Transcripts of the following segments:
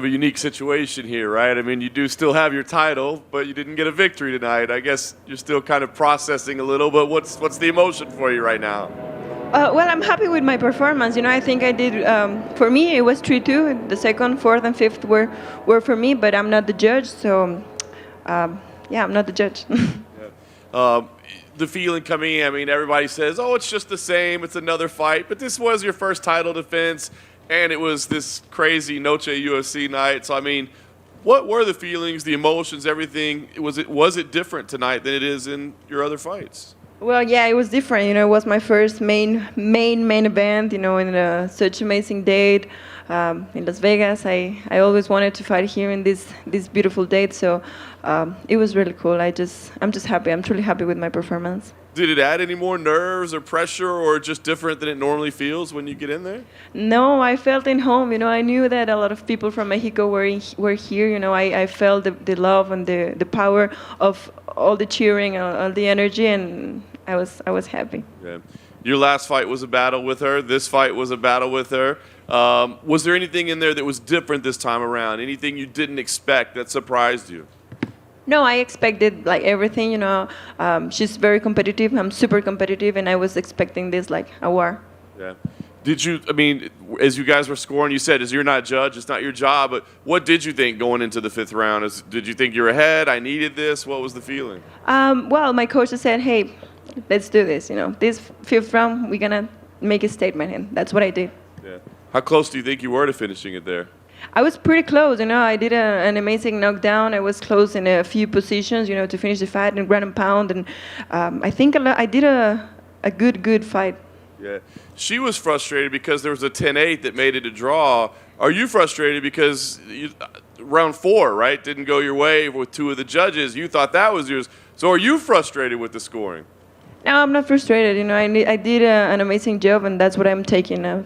a unique situation here, right? I mean, you do still have your title, but you didn't get a victory tonight. I guess you're still kind of processing a little, but what's the emotion for you right now? Well, I'm happy with my performance. I think I did. For me, it was 3-2. The second, fourth, and fifth were for me, but I'm not the judge. So, yeah, I'm not the judge. The feeling coming in, I mean, everybody says, oh, it's just the same. It's another fight. But this was your first title defense, and it was this crazy Noche UFC night. So, I mean, what were the feelings, the emotions, everything? Was it different tonight than it is in your other fights? Well, yeah, it was different. It was my first main event. In such amazing date in Las Vegas. I always wanted to fight here in this beautiful date. So it was really cool. I'm just happy. I'm truly happy with my performance. Did it add any more nerves or pressure, or just different than it normally feels when you get in there? No, I felt in home. I knew that a lot of people from Mexico were here. I felt the love and the power of all the cheering, all the energy, and I was happy. Yeah. Your last fight was a battle with her. This fight was a battle with her. Was there anything in there that was different this time around? Anything you didn't expect that surprised you? No, I expected like everything. She's very competitive. I'm super competitive, and I was expecting this like a war. Yeah. Did you? I mean, as you guys were scoring, you said, "As you're not judge, it's not your job." But what did you think going into the fifth round? Did you think you're ahead? I needed this. What was the feeling? Well, my coach said, "Hey, let's do this. This fifth round, we're gonna make a statement," and that's what I did. Yeah. How close do you think you were to finishing it there? I was pretty close. I did an amazing knockdown. I was close in a few positions, to finish the fight in ground and pound, and I think I did a good fight. Yeah. She was frustrated because there was a 10-8 that made it a draw. Are you frustrated because round 4, right, didn't go your way with 2 of the judges? You thought that was yours. So are you frustrated with the scoring? No, I'm not frustrated. I did an amazing job, and that's what I'm taking now.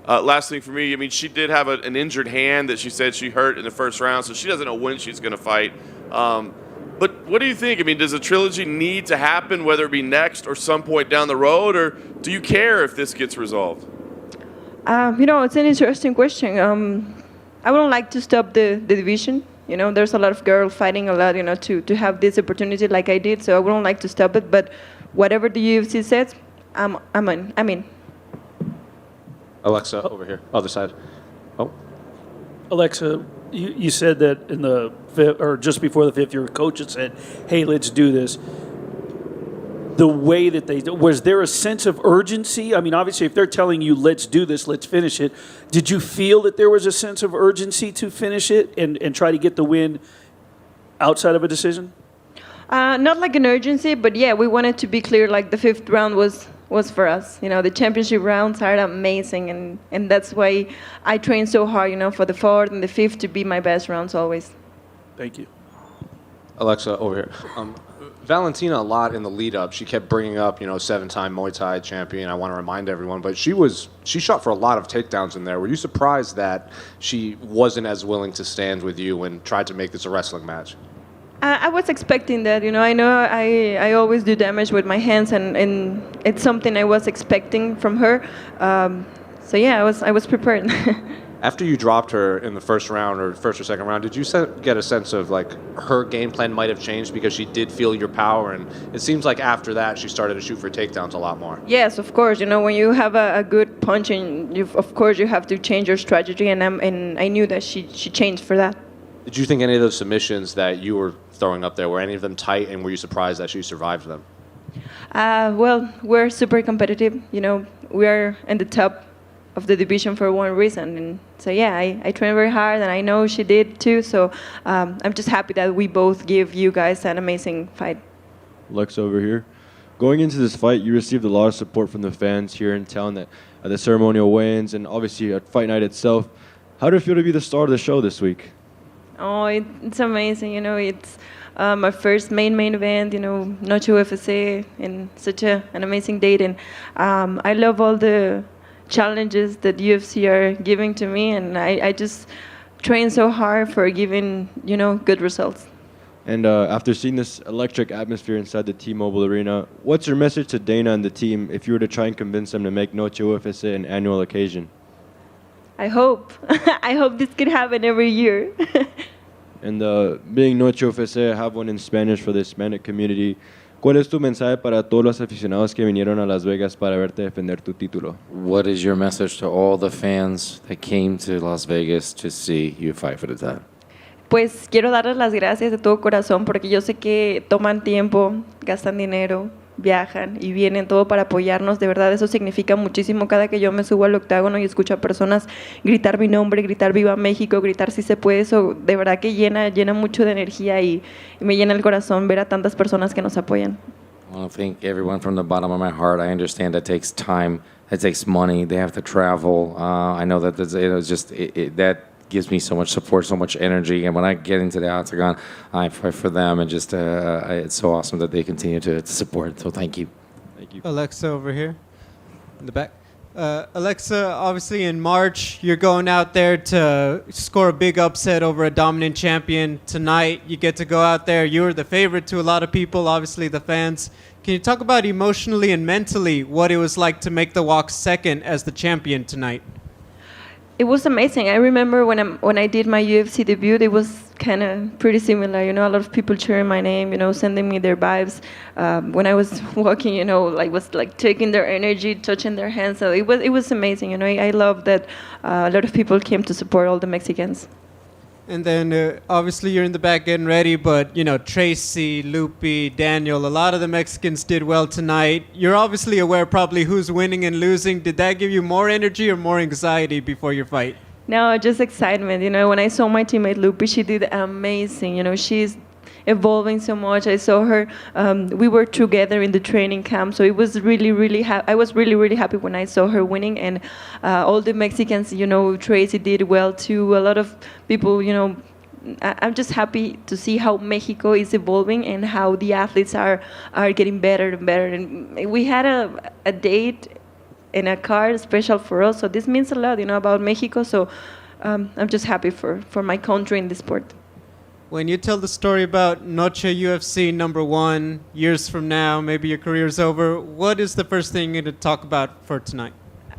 Last thing for me, I mean, she did have an injured hand that she said she hurt in the first round, so she doesn't know when she's going to fight. But what do you think? I mean, does a trilogy need to happen, whether it be next or some point down the road, or do you care if this gets resolved? It's an interesting question. I wouldn't like to stop the division. There's a lot of girls fighting a lot, to have this opportunity like I did, so I wouldn't like to stop it. But whatever the UFC says, I'm in. Alexa, over here, other side. Oh. Alexa, you said that in the fifth, or just before the fifth, your coach had said, "Hey, let's do this." The way that was there a sense of urgency? I mean, obviously, if they're telling you, "Let's do this, let's finish it," did you feel that there was a sense of urgency to finish it and try to get the win outside of a decision? Not like an urgency, but yeah, we wanted to be clear. Like the fifth round was for us. The championship rounds are amazing, and that's why I train so hard. For the fourth and the fifth to be my best rounds always. Thank you. Alexa, over here. Valentina, a lot in the lead up, she kept bringing up, 7-time Muay Thai champion. I want to remind everyone, but she shot for a lot of takedowns in there. Were you surprised that she wasn't as willing to stand with you and tried to make this a wrestling match? I was expecting that. I know I always do damage with my hands, and it's something I was expecting from her. So yeah, I was prepared. After you dropped her in the first round or second round, did you get a sense of like her game plan might have changed because she did feel your power, and it seems like after that she started to shoot for takedowns a lot more? Yes, of course. When you have a good punch, and of course you have to change your strategy, and I knew that she changed for that. Did you think any of those submissions that you were throwing up there, were any of them tight, and were you surprised that she survived them? Well, we're super competitive. We are in the top of the division for one reason. And so, yeah, I train very hard, and I know she did too. So I'm just happy that we both give you guys an amazing fight. Lex over here. Going into this fight, you received a lot of support from the fans here in town at the ceremonial weigh-ins and obviously at fight night itself. How did it feel to be the star of the show this week? Oh, it's amazing. It's my first main event, Noche UFC, and such an amazing date. And I love all the challenges that UFC are giving to me, and I just train so hard for giving, good results. And after seeing this electric atmosphere inside the T-Mobile Arena, what's your message to Dana and the team if you were to try and convince them to make Noche UFC an annual occasion? I hope. I hope this could happen every year. And being Noche UFC, I have one in Spanish for the Hispanic community. ¿Cuál es tu mensaje para todos los aficionados que vinieron a Las Vegas para verte defender tu título? What is your message to all the fans that came to Las Vegas to see you fight for the title? Pues quiero darles las gracias de todo corazón porque yo sé que toman tiempo, gastan dinero, viajan y vienen todo para apoyarnos. De verdad, eso significa muchísimo. Cada que yo me subo al octágono y escucho a personas gritar mi nombre, gritar Viva México, gritar si se puede, eso de verdad que llena mucho de energía y me llena el corazón ver a tantas personas que nos apoyan. I want to thank everyone from the bottom of my heart. I understand that takes time, that takes money. They have to travel. I know that that gives me so much support, so much energy. And when I get into the octagon, I fight for them. And just it's so awesome that they continue to support. So thank you. Thank you. Alexa over here in the back. Alexa, obviously in March, you're going out there to score a big upset over a dominant champion. Tonight, you get to go out there. You were the favorite to a lot of people, obviously the fans. Can you talk about emotionally and mentally what it was like to make the walk second as the champion tonight? It was amazing. I remember when I did my UFC debut, it was kind of pretty similar. You know, a lot of people cheering my name, you know, sending me their vibes. When I was walking, you know, was taking their energy, touching their hands. So it was amazing. You know, I love that a lot of people came to support all the Mexicans. And then obviously you're in the back getting ready, but you know, Tracy, Lupi, Daniel, a lot of the Mexicans did well tonight. You're obviously aware probably who's winning and losing. Did that give you more energy or more anxiety before your fight? No, just excitement. You know, when I saw my teammate Lupi, she did amazing. You know, she's evolving so much. I saw her. We were together in the training camp, so it was really I was really happy when I saw her winning, and all the Mexicans. You know, Tracy did well too. A lot of people. You know, I'm just happy to see how Mexico is evolving and how the athletes are getting better and better. And we had a date in a card special for us, so this means a lot. You know, about Mexico. So I'm just happy for my country in the sport. When you tell the story about Noche UFC #1, years from now, maybe your career's over, what is the first thing you're going to talk about for tonight?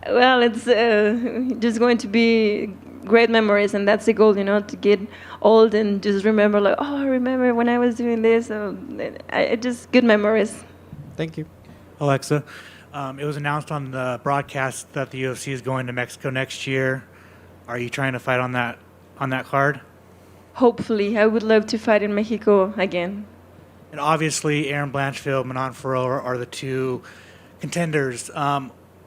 Well, it's just going to be great memories, and that's the goal, you know, to get old and just remember, like, oh, I remember when I was doing this. So, just good memories. Thank you. Alexa, it was announced on the broadcast that the UFC is going to Mexico next year. Are you trying to fight on that card? Hopefully, I would love to fight in Mexico again. And obviously, Aaron Blanchfield, Manon Farrow are the two contenders.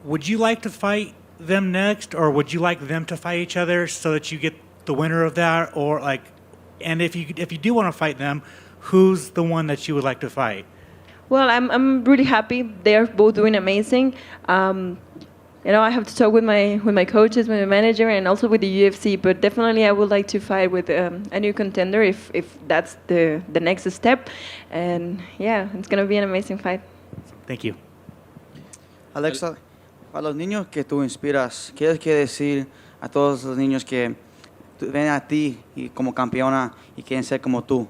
Would you like to fight them next, or would you like them to fight each other so that you get the winner of that? Or and if you do want to fight them, who's the one that you would like to fight? Well, I'm really happy. They're both doing amazing. You know, I have to talk with my coaches, with my manager, and also with the UFC. But definitely, I would like to fight with a new contender if that's the next step. And yeah, it's gonna be an amazing fight. Thank you. Alexa, para los niños que tú inspiras, ¿qué quieres decir a todos los niños que ven a ti y como campeona y quieren ser como tú?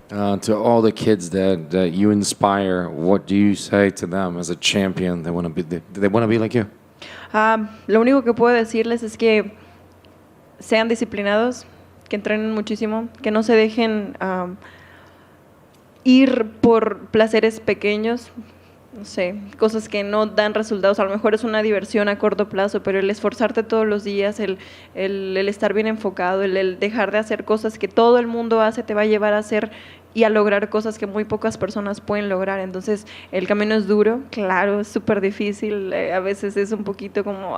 To all the kids that you inspire, what do you say to them as a champion? They want to be like you. Lo único que puedo decirles es que sean disciplinados, que entrenen muchísimo, que no se dejen ir por placeres pequeños, no sé, cosas que no dan resultados. A lo mejor es una diversión a corto plazo, pero el esforzarte todos los días, el estar bien enfocado, el dejar de hacer cosas que todo el mundo hace, te va a llevar a hacer y a lograr cosas que muy pocas personas pueden lograr. Entonces, el camino es duro, claro, es súper difícil, a veces es un poquito como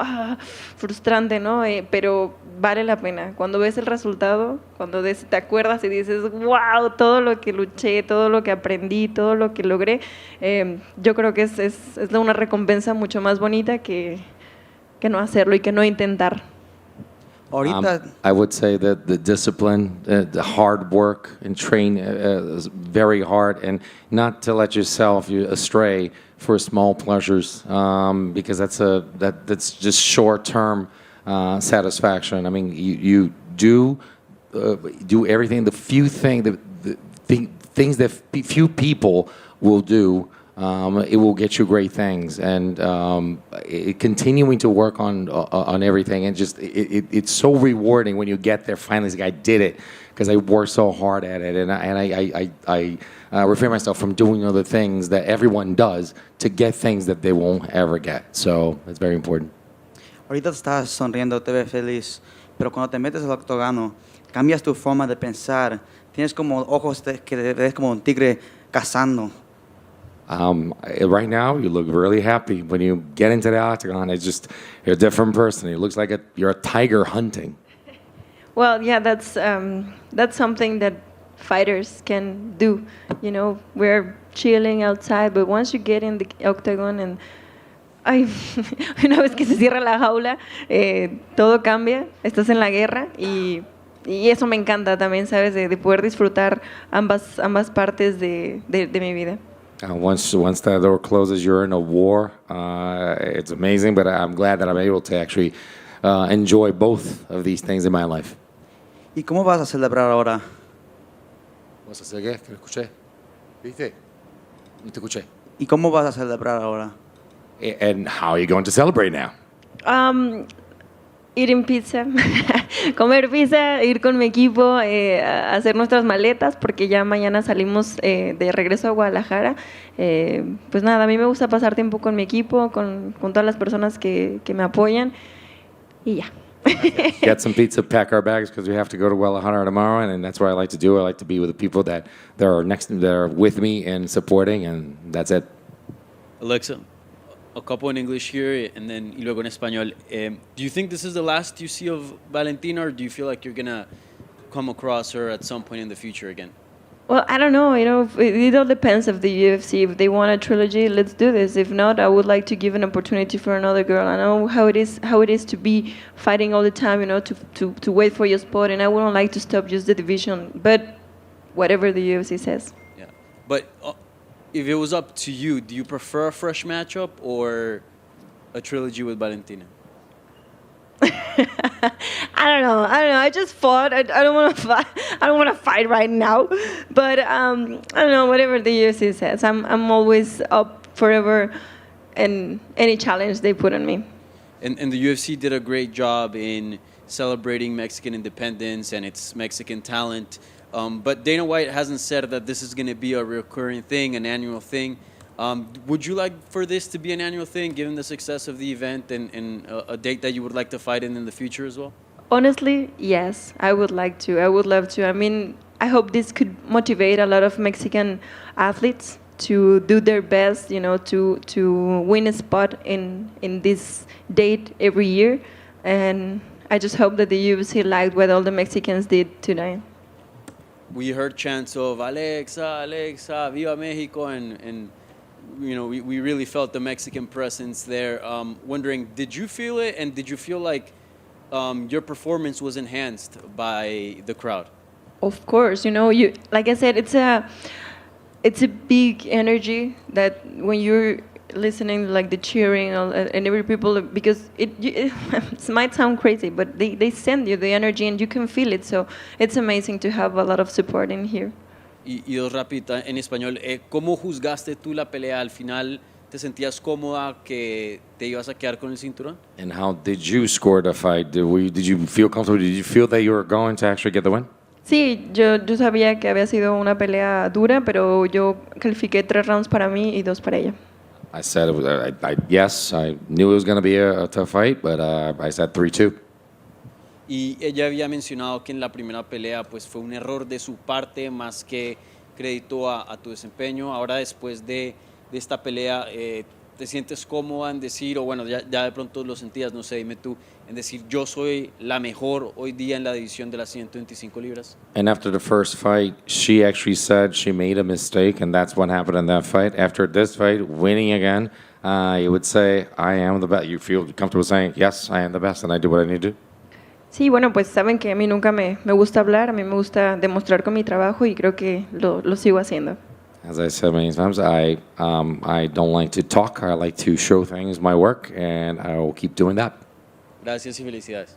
frustrante, ¿no? Pero vale la pena. Cuando ves el resultado, cuando te acuerdas y dices, wow, todo lo que luché, todo lo que aprendí, todo lo que logré, yo creo que es una recompensa mucho más bonita que no hacerlo y que no intentar. I would say that the discipline, the hard work, and train very hard, and not to let yourself astray for small pleasures, because that's just short-term satisfaction. I mean, you do everything. The few things that few people will do it will get you great things. And continuing to work on everything, and just it's so rewarding when you get there. Finally, it's like, I did it because I worked so hard at it, and I refrain myself from doing other things that everyone does to get things that they won't ever get. So it's very important. Ahorita estás sonriendo, te ves feliz, pero cuando te metes al octógono, cambias tu forma de pensar. Tienes como ojos que te ves como un tigre cazando. Right now, you look really happy. When you get into the octagon, it's just you're a different person. It looks like you're a tiger hunting. Well, yeah, that's something that fighters can do. You know, we're chilling outside, but once you get in the octagon and una vez que se cierra la jaula, todo cambia. Estás en la guerra y eso me encanta también, ¿sabes? De poder disfrutar ambas partes de mi vida. Once that door closes, you're in a war. It's amazing, but I'm glad that I'm able to actually enjoy both of these things in my life. ¿Y cómo vas a celebrar ahora? ¿Vas a hacer qué? ¿Te escuché? ¿Viste? No te escuché. ¿Y cómo vas a celebrar ahora? And how are you going to celebrate now? Eating pizza, comer pizza, ir con mi equipo, hacer nuestras maletas, porque ya mañana salimos de regreso a Guadalajara. Pues nada, a mí me gusta pasar tiempo con mi equipo, con todas las personas que me apoyan, y ya. Get some pizza, pack our bags because we have to go to Guadalajara tomorrow, and that's what I like to do. I like to be with the people that are with me and supporting, and that's it. Alexa, a couple in English here and then y luego en español. Do you think this is the last you see of Valentina, or do you feel like you're gonna come across her at some point in the future again? Well, I don't know. You know, it all depends of the UFC. If they want a trilogy, let's do this. If not, I would like to give an opportunity for another girl. I know how it is to be fighting all the time. You know, to wait for your spot, and I wouldn't like to stop just the division. But whatever the UFC says. Yeah, but if it was up to you, do you prefer a fresh matchup or a trilogy with Valentina? I don't know. I just fought. I don't want to fight. I don't want to fight right now. But I don't know. Whatever the UFC says, I'm always up forever, and any challenge they put on me. And the UFC did a great job in celebrating Mexican independence and its Mexican talent. But Dana White hasn't said that this is going to be a recurring thing, an annual thing. Would you like for this to be an annual thing, given the success of the event and a date that you would like to fight in the future as well? Honestly, yes, I would like to. I would love to. I mean, I hope this could motivate a lot of Mexican athletes to do their best, you know, to win a spot in this date every year. And I just hope that the UFC liked what all the Mexicans did tonight. We heard chants of Alexa, Alexa, Viva Mexico, and you know, we really felt the Mexican presence there. Wondering, did you feel it, and did you feel like your performance was enhanced by the crowd? Of course, you know, like I said, it's a big energy that when you're listening, like the cheering and every people, because it might sound crazy, but they send you the energy and you can feel it. So it's amazing to have a lot of support in here. Y dos rápido en español, ¿cómo juzgaste tú la pelea al final? ¿Te sentías cómoda que te ibas a quedar con el cinturón? And how did you score the fight? Did you feel comfortable? Did you feel that you were going to actually get the win? Sí, yo sabía que había sido una pelea dura, pero yo califiqué 3 rounds para mí y 2 para ella. I said it was. Yes, I knew it was going to be a tough fight, but I said 3-2. Y ella había mencionado que en la primera pelea pues fue un error de su parte más que crédito a tu desempeño. Ahora después de esta pelea, ¿te sientes cómoda en decir, o bueno, ya de pronto lo sentías, no sé, dime tú, en decir yo soy la mejor hoy día en la división de las 125 libras? And after the first fight, she actually said she made a mistake, and that's what happened in that fight. After this fight, winning again, you would say, I am the best. You feel comfortable saying, yes, I am the best, and I do what I need to do? Sí, bueno, pues saben que a mí nunca me gusta hablar, a mí me gusta demostrar con mi trabajo y creo que lo sigo haciendo. As I said many times, I don't like to talk. I like to show things, my work, and I will keep doing that. Gracias y felicidades.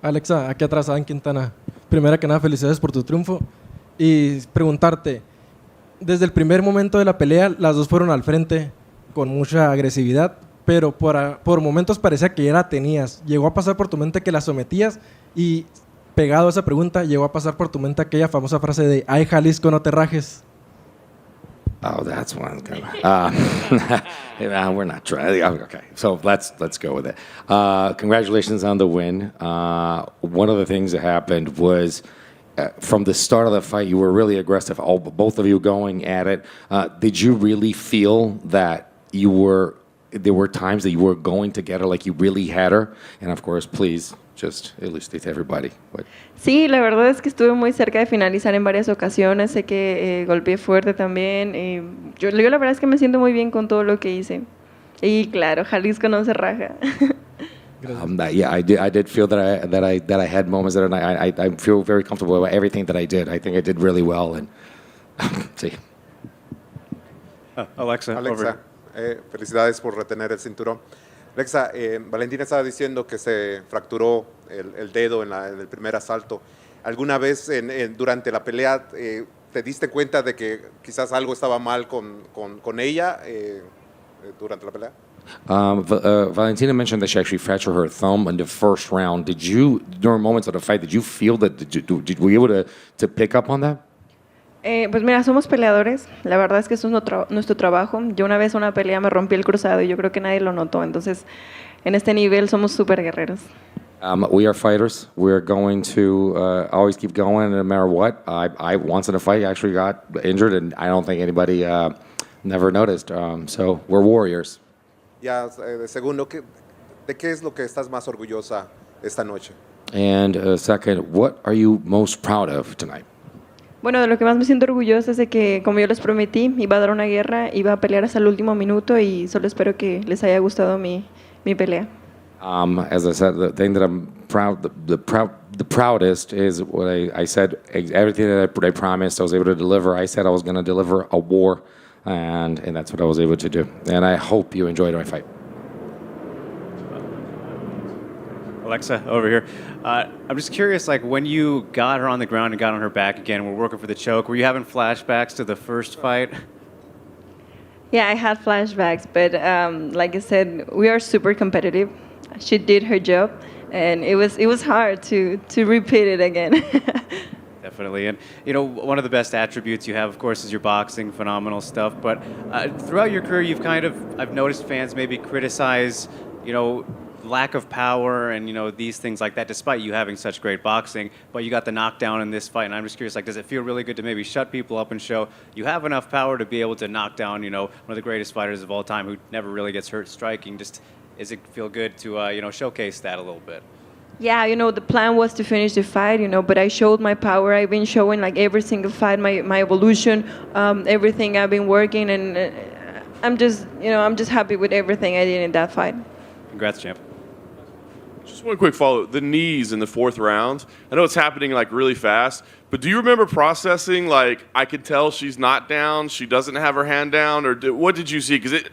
Alexa, aquí atrás, Adam Quintana. Primero que nada, felicidades por tu triunfo. Y preguntarte, desde el primer momento de la pelea, las dos fueron al frente con mucha agresividad, pero por momentos parecía que ya la tenías. Llegó a pasar por tu mente que la sometías y, pegado a esa pregunta, llegó a pasar por tu mente aquella famosa frase de "Ay, Jalisco, no te rajes". Oh, that's one. We're not trying. Okay, so let's go with it. Congratulations on the win. One of the things that happened was from the start of the fight, you were really aggressive. Both of you going at it. Did you really feel that there were times that you were going to get her, like you really had her? And of course, please just elucidate to everybody. Sí, la verdad es que estuve muy cerca de finalizar en varias ocasiones. Sé que golpeé fuerte también. Yo la verdad es que me siento muy bien con todo lo que hice. Y claro, Jalisco no se raja. Yeah, I did feel that I had moments that I feel very comfortable about everything that I did. I think I did really well. And sí. Alexa, felicidades por retener el cinturón. Alexa, Valentina estaba diciendo que se fracturó el dedo en el primer asalto. ¿Alguna vez durante la pelea te diste cuenta de que quizás algo estaba mal con ella durante la pelea? Valentina mentioned that she actually fractured her thumb in the first round. During moments of the fight, did you feel that? Were you able to pick up on that? Pues mira, somos peleadores. La verdad es que eso es nuestro trabajo. Yo una vez en una pelea me rompí el cruzado y yo creo que nadie lo notó. Entonces, en este nivel somos súper guerreros. We are fighters. We're going to always keep going no matter what. I once in a fight actually got injured, and I don't think anybody never noticed. So we're warriors. Ya, segundo, ¿de qué es lo que estás más orgullosa esta noche? And second, what are you most proud of tonight? Bueno, de lo que más me siento orgullosa es de que, como yo les prometí, iba a dar una guerra, iba a pelear hasta el último minuto y solo espero que les haya gustado mi pelea. As I said, the thing that I'm proud, the proudest is what I said. Everything that I promised, I was able to deliver. I said I was going to deliver a war, and that's what I was able to do. And I hope you enjoyed my fight. Alexa, over here. I'm just curious, like when you got her on the ground and got on her back again, we're working for the choke. Were you having flashbacks to the first fight? Yeah, I had flashbacks, but like I said, we are super competitive. She did her job, and it was hard to repeat it again. Definitely, and you know, one of the best attributes you have, of course, is your boxing, phenomenal stuff. But throughout your career, I've noticed fans maybe criticize, you know, lack of power and, you know, these things like that, despite you having such great boxing. But you got the knockdown in this fight, and I'm just curious, like, does it feel really good to maybe shut people up and show you have enough power to be able to knock down, you know, one of the greatest fighters of all time who never really gets hurt striking? Just, does it feel good to, you know, showcase that a little bit? Yeah, you know, the plan was to finish the fight, you know, but I showed my power. I've been showing, like, every single fight, my evolution, everything I've been working, and I'm just happy with everything I did in that fight. Congrats, champ. Just one quick follow. The knees in the fourth round. I know it's happening like really fast, but do you remember processing, like, I could tell she's not down, she doesn't have her hand down, or what did you see? Because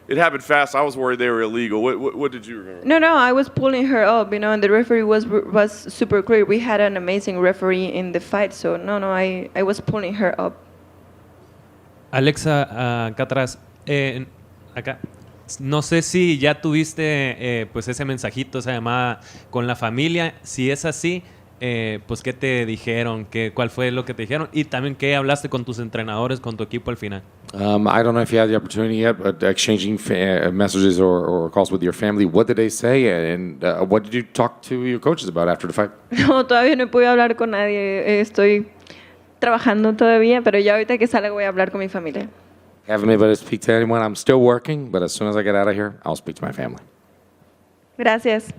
it happened fast. I was worried they were illegal. What did you remember? No, I was pulling her up, you know, and the referee was super clear. We had an amazing referee in the fight, so I was pulling her up. Alexa, acá atrás, acá. No sé si ya tuviste pues ese mensajito, esa llamada con la familia. Si es así, pues ¿qué te dijeron? ¿Cuál fue lo que te dijeron? Y también ¿qué hablaste con tus entrenadores, con tu equipo al final? I don't know if you had the opportunity yet, but exchanging messages or calls with your family. What did they say, and what did you talk to your coaches about after the fight? No, todavía no he podido hablar con nadie. Estoy trabajando todavía, pero ya ahorita que salga voy a hablar con mi familia. Haven't been able to speak to anyone. I'm still working, but as soon as I get out of here, I'll speak to my family. Gracias.